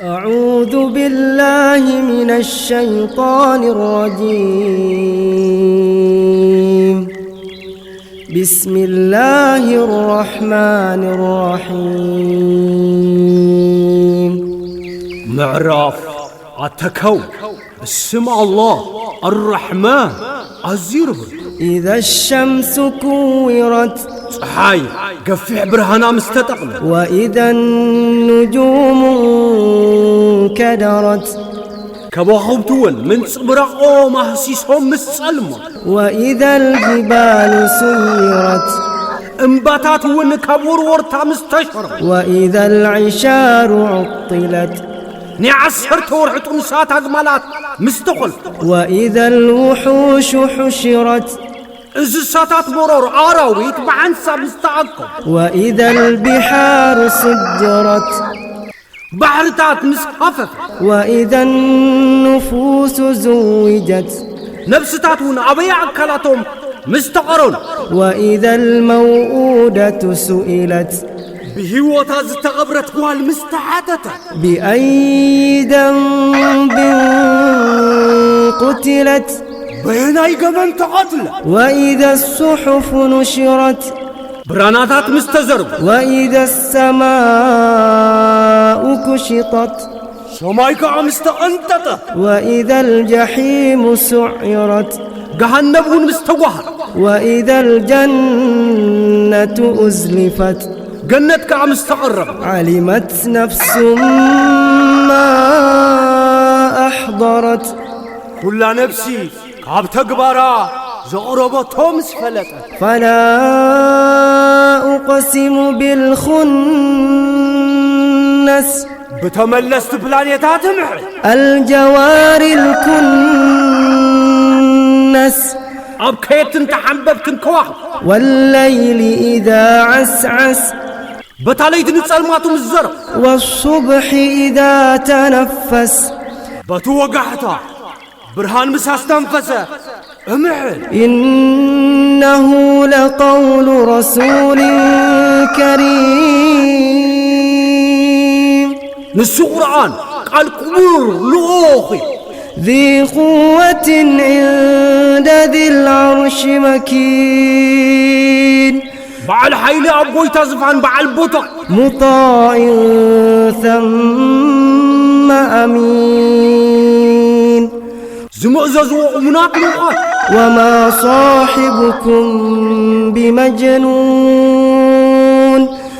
أعوذ بالله من الشيطان الرجيم. بسم الله الرحمن الرحيم. معراف التكون اسم الله الرحمن الزيرب. إذا الشمس كورت صحاي قفح برهنا مستطقم. وإذا النجوم كدرت كبوحبتون من صبرقو مهسيسهم مسلم. وإذا الجبال سيرت انباتات ون كبور ورتا مستشر. وإذا العشار عطلت نعسر تورحت نسات أجمالات مستقل. وإذا الوحوش حشرت إزساتات مرور عراويت بعنسا مستعقب. وإذا البحار سجرت بحرتات مسحفة. وإذا النفوس زوجت نفستاتون أبيع كلاتهم مستقرون. وإذا الموءودة سئلت بهوتا زتغبرت والمستعادة. بأي ذنب قتلت بيناي قمن تقتل. وإذا الصحف نشرت براناتات مستزرب. وإذا السماء كشطت سمايك مستقنطط. وإذا الجحيم سعرت جهنم مستوهر. وإذا الجنة أزلفت جنتك مستقرب. علمت نفس ما أحضرت. كل نفسي كاب تقبرا زغربتهم سفلت. فلا أقسم بالخنس بتملست بلانيتات معي. الجوار الكنس أبكيت انت حنببت كواحد. والليل إذا عسعس بتاليت نتسلماتهم الزرق. والصبح إذا تنفس بتوقعتا برهان مساس تنفسه امعل. إنه لقول رسول كريم. نسو قرآن قال قبور لأوخي. ذي قوة عند ذي العرش مكين. بعل حيلي أبوي تزفان بعل بطق. مطاع ثم أمين. زمؤزز ومناق لغات. وما صاحبكم بمجنون.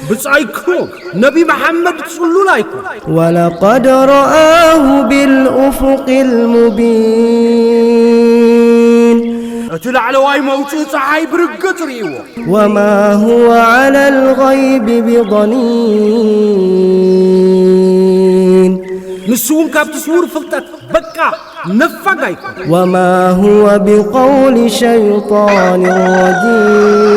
بتصايكم نبي محمد تصلوا لايكم. ولقد رآه بالأفق المبين. اتلع على واي موتي صحاي برقت ريوه. وما هو على الغيب بضنين. نسون كاب تصور فلتت بكا نفقايكم. وما هو بقول شيطان رجيم.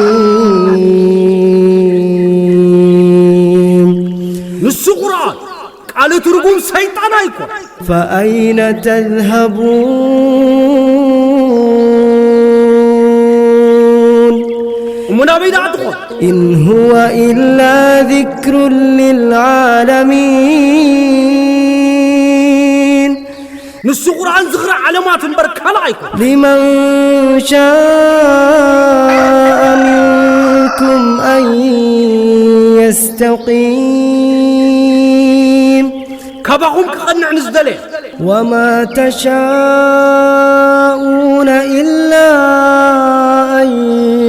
نسو قرآن قال ترقم سيطان ايكم. فأين تذهبون. ومنابيد أدخل. إن هو إلا ذكر للعالمين. نسو قرآن زغر علامات بركالايكم. لمن شاء منكم أن يستقيم. كباهم كقنع نزدله. وما تشاءون إلا أن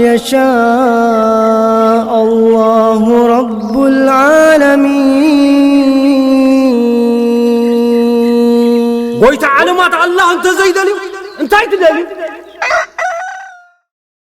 يشاء الله رب العالمين. قويت علامات الله انت زيدلي انت عيد دلي.